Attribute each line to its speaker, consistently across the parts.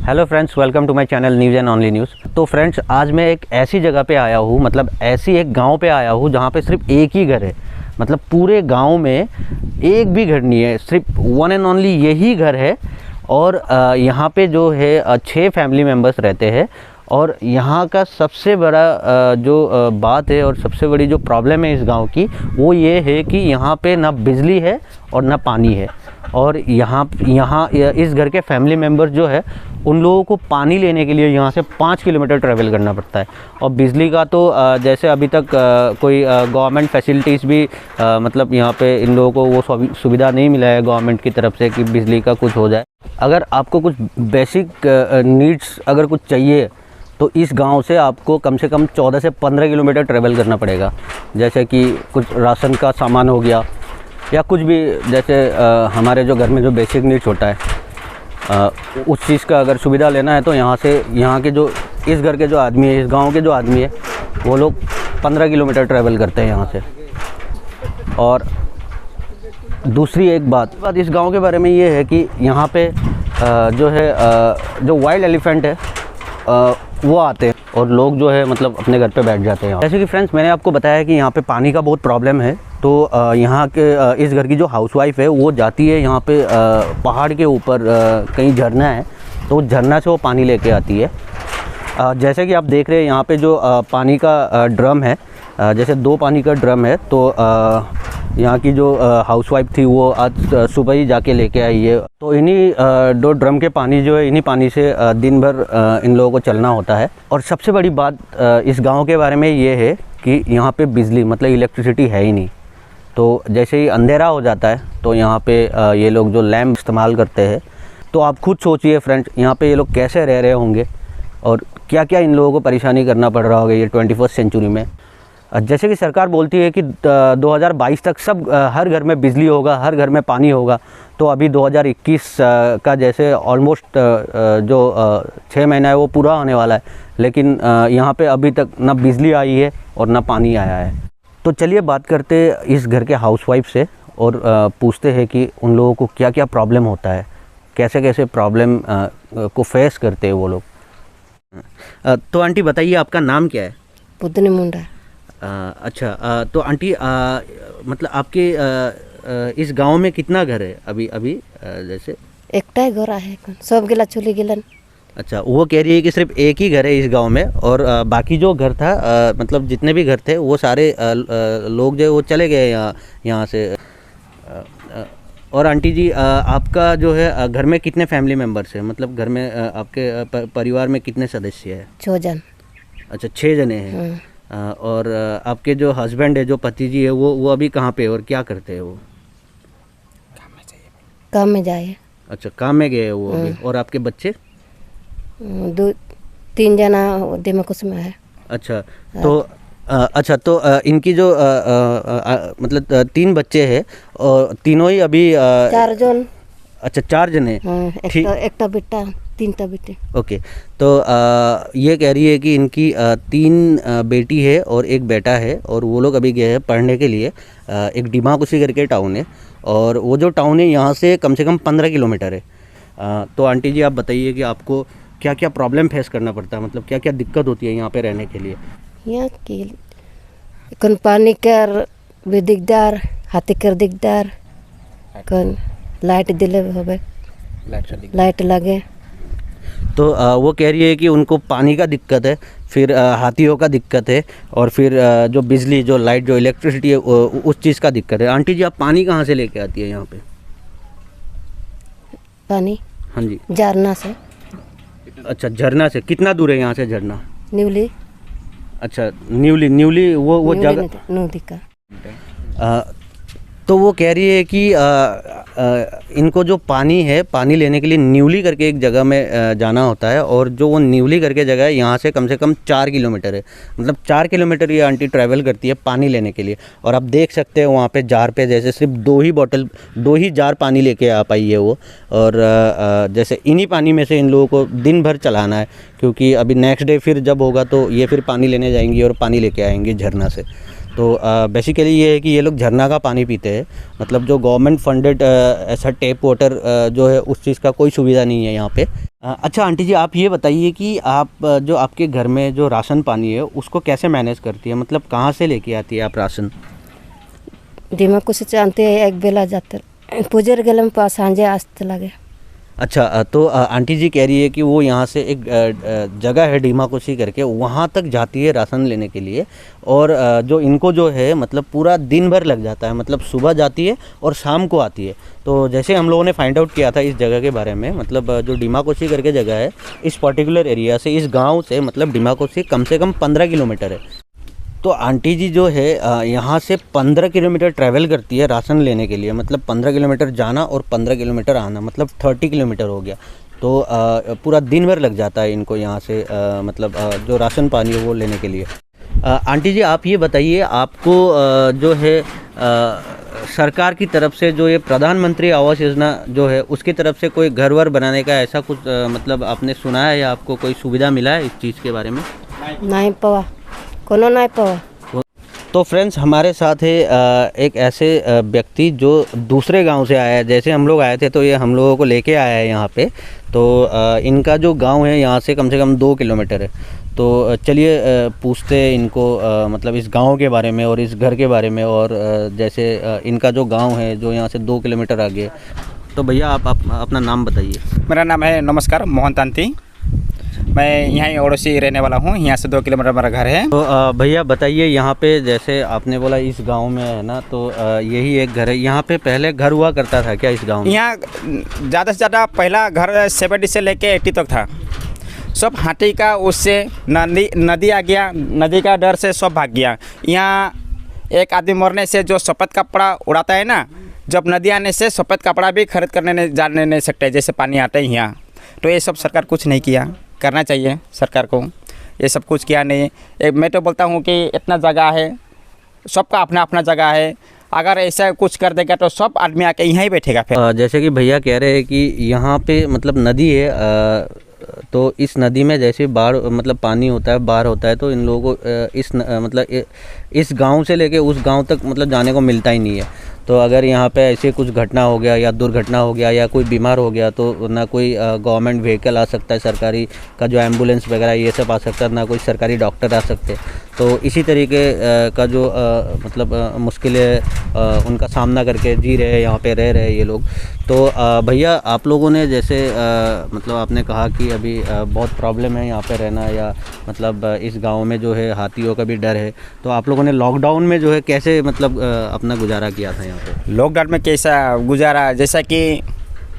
Speaker 1: Hello friends, welcome to my channel news and only news. तो friends, आज मैं एक ऐसी जगह पे आया हूँ, मतलब ऐसी एक गांव पे आया हूँ जहाँ पे सिर्फ एक ही घर है। मतलब पूरे गांव में एक भी घर नहीं है, सिर्फ वन एंड ओनली यही घर है। और यहाँ पे जो है 6 फैमिली मेम्बर्स रहते हैं। और यहाँ का सबसे बड़ा जो बात है और सबसे बड़ी जो प्रॉब्लम है इस गांव की, वो ये है कि यहाँ पे ना बिजली है और ना पानी है। और यहाँ इस घर के फैमिली मेम्बर्स जो है, उन लोगों को पानी लेने के लिए यहाँ से 5 किलोमीटर ट्रैवल करना पड़ता है। और बिजली का तो जैसे अभी तक कोई गवर्नमेंट फैसिलिटीज़ भी मतलब यहाँ पे इन लोगों को वो सुविधा नहीं मिला है गवर्नमेंट की तरफ से कि बिजली का कुछ हो जाए। अगर आपको कुछ बेसिक नीड्स अगर कुछ चाहिए तो इस गांव से आपको कम से कम 14 से 15 किलोमीटर ट्रैवल करना पड़ेगा। जैसे कि कुछ राशन का सामान हो गया या कुछ भी, जैसे हमारे जो घर में जो बेसिक नीड्स होता है उस चीज़ का अगर सुविधा लेना है तो यहाँ के जो इस घर के जो आदमी है, इस गांव के जो आदमी है, वो लोग 15 किलोमीटर ट्रैवल करते हैं यहाँ से। और दूसरी एक बात इस गांव के बारे में ये है कि यहाँ पे जो है जो वाइल्ड एलिफेंट है वो आते हैं और लोग जो है मतलब अपने घर पे बैठ जाते हैं। जैसे कि फ्रेंड्स, मैंने आपको बताया कि यहाँ पे पानी का बहुत प्रॉब्लम है। तो यहाँ के इस घर की जो हाउसवाइफ है वो जाती है यहाँ पे पहाड़ के ऊपर कहीं झरना है, तो झरना से वो पानी लेके आती है। जैसे कि आप देख रहे हैं यहाँ पे जो पानी का ड्रम है, जैसे 2 पानी का ड्रम है। तो यहाँ की जो हाउसवाइफ थी वो आज सुबह ही जाके लेके आई है। तो इन्हीं 2 ड्रम के पानी जो है, इन्हीं पानी से दिन भर इन लोगों को चलना होता है। और सबसे बड़ी बात इस गांव के बारे में ये है कि यहाँ पे बिजली मतलब इलेक्ट्रिसिटी है ही नहीं। तो जैसे ही अंधेरा हो जाता है तो यहाँ पे ये लोग जो लैम्प इस्तेमाल करते हैं। तो आप खुद सोचिए फ्रेंड्स, यहाँ पे ये लोग कैसे रह रहे होंगे और क्या क्या इन लोगों को परेशानी करना पड़ रहा होगा ये 21st सेंचुरी में। जैसे कि सरकार बोलती है कि 2022 तक सब हर घर में बिजली होगा, हर घर में पानी होगा। तो अभी 2021 का जैसे ऑलमोस्ट जो 6 महीना है वो पूरा होने वाला है, लेकिन यहाँ पे अभी तक ना बिजली आई है और ना पानी आया है। तो चलिए बात करते इस घर के हाउसवाइफ से और पूछते हैं कि उन लोगों को क्या क्या प्रॉब्लम होता है, कैसे कैसे प्रॉब्लम को फेस करते हैं वो लोग। तो आंटी बताइए, आपका नाम क्या है?
Speaker 2: पुदनी मुंडा।
Speaker 1: अच्छा, तो आंटी मतलब आपके इस गांव में कितना घर है अभी जैसे?
Speaker 2: एकटा घर है, सब गिला चुली गिलन। अच्छा,
Speaker 1: वो कह रही है कि सिर्फ एक ही घर है इस गांव में और बाकी जो घर था मतलब जितने भी घर थे वो सारे लोग जो वो चले गए यहाँ से। और आंटी जी, आपका जो है घर में कितने फैमिली मेम्बर्स हैं? मतलब घर में आपके परिवार में कितने सदस्य हैं?
Speaker 2: 6 जन।
Speaker 1: अच्छा, 6 जने हैं। और आपके जो हस्बैंड है, जो पति जी है, वो अभी कहाँ पे और क्या करते हैं? वो
Speaker 2: काम में जाए।
Speaker 1: अच्छा, काम में गए वो अभी। और आपके बच्चे?
Speaker 2: 2-3 जना दिमाग में है।
Speaker 1: अच्छा, तो अच्छा, तो इनकी जो मतलब 3 बच्चे हैं और तीनों ही अभी
Speaker 2: 4 जन।
Speaker 1: अच्छा, 4 जने।
Speaker 2: एक बेटा, 3 बेटे।
Speaker 1: ओके, तो ये कह रही है कि इनकी 3 बेटी है और 1 बेटा है और वो लोग अभी गए हैं पढ़ने के लिए एक डिमाकुसी करके टाउन है। और वो जो टाउन है यहाँ से कम 15 किलोमीटर है। तो आंटी जी, आप बताइए कि आपको क्या क्या प्रॉब्लम फेस करना पड़ता है, मतलब क्या क्या दिक्कत होती है यहाँ पे रहने के लिए?
Speaker 2: यहाँ की कौन पानी कर भी दिकदार, हाथी कर दिकदार, कौन लाइट दिले होबे, लाइट लगे।
Speaker 1: तो वो कह रही है कि उनको पानी का दिक्कत है, फिर हाथियों का दिक्कत है और फिर जो बिजली, जो लाइट, जो इलेक्ट्रिसिटी है उस चीज़ का दिक्कत है। आंटी जी, आप पानी कहाँ से लेके आती है यहाँ पे?
Speaker 2: पानी?
Speaker 1: हाँ जी,
Speaker 2: झरना से।
Speaker 1: अच्छा, झरना से। कितना दूर है यहाँ से झरना?
Speaker 2: न्यूली।
Speaker 1: अच्छा, न्यूली वो जगह
Speaker 2: नदी का।
Speaker 1: तो वो कह रही है कि इनको जो पानी है, पानी लेने के लिए न्यूली करके एक जगह में जाना होता है। और जो वो न्यूली करके जगह है यहाँ से कम 4 किलोमीटर है। मतलब 4 किलोमीटर ये आंटी ट्रैवल करती है पानी लेने के लिए। और आप देख सकते हैं वहाँ पे जार पे जैसे सिर्फ 2 ही जार पानी लेके आ पाई है वो। और जैसे इन्हीं पानी में से इन लोगों को दिन भर चलाना है, क्योंकि अभी नेक्स्ट डे फिर जब होगा तो ये फिर पानी लेने जाएंगी और पानी लेके आएंगी झरना से। तो बेसिकली ये है कि ये लोग झरना का पानी पीते हैं, मतलब जो गवर्नमेंट फंडेड ऐसा टैप वाटर जो है उस चीज़ का कोई सुविधा नहीं है यहाँ पे। अच्छा आंटी जी, आप ये बताइए कि आप जो आपके घर में जो राशन पानी है उसको कैसे मैनेज करती है, मतलब कहाँ से लेके आती है आप राशन?
Speaker 2: दिमाग से जानते हैं एक बेला जाते पूजर गलम पास सांझे आस्ते लगे।
Speaker 1: अच्छा, तो आंटी जी कह रही है कि वो यहाँ से एक जगह है डीमाकुसी करके, वहाँ तक जाती है राशन लेने के लिए, और जो इनको जो है मतलब पूरा दिन भर लग जाता है, मतलब सुबह जाती है और शाम को आती है। तो जैसे हम लोगों ने फाइंड आउट किया था इस जगह के बारे में, मतलब जो डीमाकुसी करके जगह है, इस पर्टिकुलर एरिया से, इस गाँव से मतलब डीमाकुसी कम से कम 15 किलोमीटर है। तो आंटी जी जो है यहाँ से 15 किलोमीटर ट्रैवल करती है राशन लेने के लिए, मतलब 15 किलोमीटर जाना और 15 किलोमीटर आना, मतलब 30 किलोमीटर हो गया। तो पूरा दिन भर लग जाता है इनको यहाँ से मतलब जो राशन पानी है वो लेने के लिए। आंटी जी आप ये बताइए, आपको जो है सरकार की तरफ से जो ये प्रधानमंत्री आवास योजना जो है उसकी तरफ से कोई घर वर बनाने का ऐसा कुछ मतलब आपने सुना है या आपको कोई सुविधा मिला है इस चीज़ के बारे में?
Speaker 2: नहीं पवा, कोनो नहीं पवा।
Speaker 1: तो फ्रेंड्स हमारे साथ है एक ऐसे व्यक्ति जो दूसरे गांव से आया है। जैसे हम लोग आए थे तो ये हम लोगों को लेके आया है यहाँ पे। तो इनका जो गांव है यहाँ से कम 2 किलोमीटर है। तो चलिए पूछते हैं इनको मतलब इस गांव के बारे में और इस घर के बारे में, और जैसे इनका जो गांव है जो यहाँ से 2 किलोमीटर आगे। तो भैया आप अपना नाम बताइए।
Speaker 3: मेरा नाम है नमस्कार मोहन तांती, मैं यहाँ ही ओड़ोसी रहने वाला हूँ। यहाँ से 2 किलोमीटर मेरा घर है।
Speaker 1: तो भैया बताइए, यहाँ पे जैसे आपने बोला इस गांव में है ना, तो यही एक घर है। यहाँ पे पहले घर हुआ करता था क्या इस गांव में?
Speaker 3: यहाँ ज़्यादा से ज़्यादा पहला घर 70 से लेके 80 तक था। सब हाथी का उससे नदी आ गया, नदी का डर से सब भाग गया। यहाँ एक आदमी मरने से जो सफ़ेद कपड़ा उड़ाता है ना, जब नदी आने से सफ़ेद कपड़ा भी खरीद करने जाने नहीं सकते, जैसे पानी आता है यहाँ। तो ये सब सरकार कुछ नहीं किया, करना चाहिए सरकार को, ये सब कुछ किया नहीं। मैं तो बोलता हूँ कि इतना जगह है, सबका अपना अपना जगह है, अगर ऐसा कुछ कर देगा तो सब आदमी आके यहाँ ही बैठेगा फिर। जैसे
Speaker 1: कि भैया कह रहे हैं कि यहाँ पे मतलब नदी है, तो इस नदी में जैसे बाढ़ मतलब पानी होता है, बाढ़ होता है, तो इन लोगों को मतलब इस गांव से लेके उस गांव तक मतलब जाने को मिलता ही नहीं है। तो अगर यहाँ पे ऐसे कुछ घटना हो गया या दुर्घटना हो गया या कोई बीमार हो गया तो ना कोई गवर्नमेंट व्हीकल आ सकता है, सरकारी का जो एम्बुलेंस वगैरह ये सब आ सकता है, ना कोई सरकारी डॉक्टर आ सकते। तो इसी तरीके का जो मतलब मुश्किलें उनका सामना करके जी रहे हैं, यहाँ पे रह रहे हैं ये लोग। तो भैया आप लोगों ने जैसे मतलब आपने कहा कि अभी बहुत प्रॉब्लम है यहाँ पे रहना, या मतलब इस गांव में जो है हाथियों का भी डर है। तो आप लोगों ने लॉकडाउन में जो है कैसे मतलब अपना गुजारा किया था यहाँ पे?
Speaker 3: लॉकडाउन में कैसा गुजारा, जैसा कि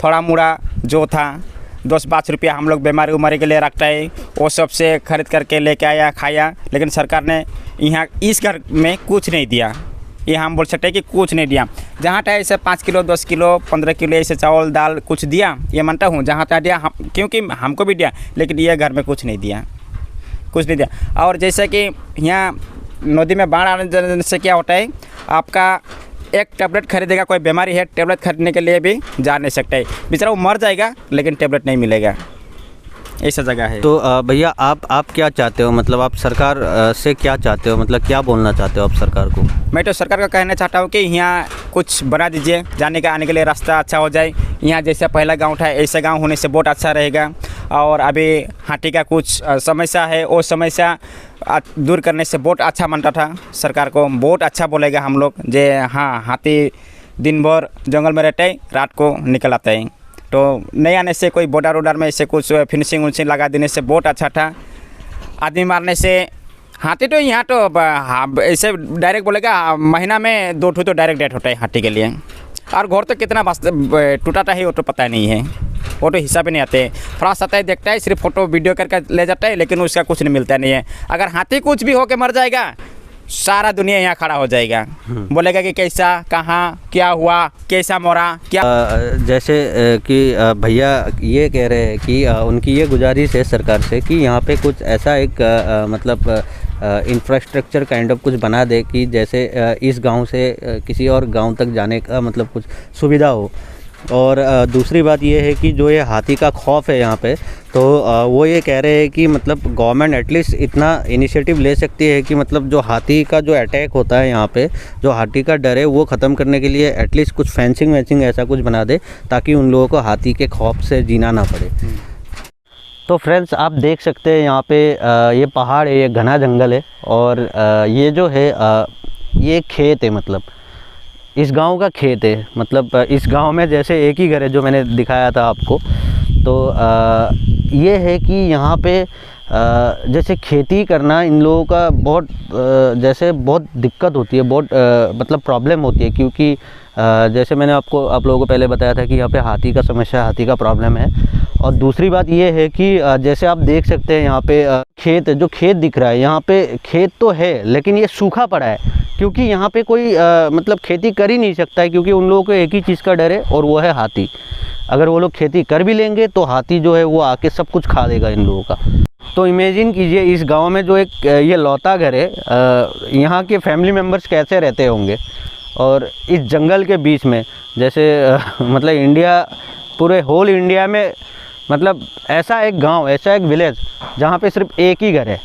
Speaker 3: थोड़ा मोड़ा जो था 10-5 रुपया हम लोग बीमारी उमारी के लिए रखता है, वो सब से खरीद करके लेके आया, खाया। लेकिन सरकार ने यहाँ इस घर में कुछ नहीं दिया, ये हम बोल सकते हैं कि कुछ नहीं दिया। जहाँ था ऐसे 5 किलो 10 किलो 15 किलो ऐसे चावल दाल कुछ दिया, ये मानता हूँ। जहाँ था दिया क्योंकि हमको भी दिया, लेकिन ये घर में कुछ नहीं दिया, कुछ नहीं दिया। और जैसे कि यहाँ नदी में बाढ़ आने से क्या होता है, आपका एक टेबलेट खरीदेगा, कोई बीमारी है, टेबलेट खरीदने के लिए भी जा नहीं सकता है, बेचारा वो मर जाएगा लेकिन टेबलेट नहीं मिलेगा, ऐसा जगह है।
Speaker 1: तो भैया आप क्या चाहते हो, मतलब आप सरकार से क्या चाहते हो, मतलब क्या बोलना चाहते हो आप सरकार को?
Speaker 3: मैं तो सरकार को कहना चाहता हूँ कि यहाँ कुछ बना दीजिए, जाने का आने के लिए रास्ता अच्छा हो जाए। यहाँ जैसे पहला गांव था, ऐसे गांव होने से बहुत अच्छा रहेगा। और अभी हाथी का कुछ समस्या है, वो समस्या दूर करने से बहुत अच्छा मानता था। सरकार को बहुत अच्छा बोलेगा हम लोग, जे हाँ हाथी दिन भर जंगल में रहते हैं, रात को निकल आते हैं। तो नहीं आने से कोई बॉर्डर वॉर्डर में ऐसे कुछ फिनिशिंग उनशिंग लगा देने से बहुत अच्छा था। आदमी मारने से हाथी तो यहाँ तो ऐसे डायरेक्ट बोलेगा महीना में 2 ठो तो डायरेक्ट डेथ होता है हाथी के लिए। और घर तो कितना टूटाता है वो तो पता नहीं है, वो तो हिसाब ही नहीं आते। फ्रांस आता है, देखता है, सिर्फ फोटो वीडियो करके ले जाता है, लेकिन उसका कुछ नहीं मिलता नहीं है। अगर हाथी कुछ भी होके मर जाएगा, सारा दुनिया यहाँ खड़ा हो जाएगा, बोलेगा कि कैसा, कहाँ, क्या हुआ, कैसा मरा, क्या।
Speaker 1: जैसे कि भैया ये कह रहे हैं कि उनकी ये गुजारिश है सरकार से कि यहाँ पे कुछ ऐसा एक मतलब इंफ्रास्ट्रक्चर काइंड ऑफ कुछ बना दे कि जैसे इस गांव से किसी और गांव तक जाने का मतलब कुछ सुविधा हो। और दूसरी बात ये है कि जो ये हाथी का खौफ है यहाँ पे, तो वो ये कह रहे हैं कि मतलब गवर्नमेंट एटलीस्ट इतना इनिशिएटिव ले सकती है कि मतलब जो हाथी का जो अटैक होता है यहाँ पे, जो हाथी का डर है वो ख़त्म करने के लिए एटलीस्ट कुछ फेंसिंग वेंसिंग ऐसा कुछ बना दे ताकि उन लोगों को हाथी के खौफ से जीना ना पड़े। तो फ्रेंड्स आप देख सकते हैं यहाँ पे ये पहाड़ है, ये घना जंगल है और ये जो है ये खेत है, मतलब इस गांव का खेत है। मतलब इस गांव में जैसे एक ही घर है जो मैंने दिखाया था आपको, तो ये है कि यहाँ पे जैसे खेती करना इन लोगों का बहुत जैसे बहुत दिक्कत होती है, बहुत मतलब प्रॉब्लम होती है, क्योंकि जैसे मैंने आप लोगों को पहले बताया था कि यहाँ पे हाथी का समस्या, हाथी का प्रॉब्लम है। और दूसरी बात ये है कि जैसे आप देख सकते हैं यहाँ पे खेत, जो खेत दिख रहा है यहाँ पे खेत तो है लेकिन ये सूखा पड़ा है, क्योंकि यहाँ पे कोई मतलब खेती कर ही नहीं सकता है, क्योंकि उन लोगों को एक ही चीज़ का डर है और वो है हाथी। अगर वो लोग खेती कर भी लेंगे तो हाथी जो है वो आके सब कुछ खा देगा इन लोगों का। तो इमेजिन कीजिए इस गांव में जो एक ये लौता घर है, यहाँ के फैमिली मेम्बर्स कैसे रहते होंगे, और इस जंगल के बीच में। जैसे मतलब इंडिया, पूरे होल इंडिया में मतलब ऐसा एक गांव, ऐसा एक विलेज जहाँ पे सिर्फ एक ही घर है।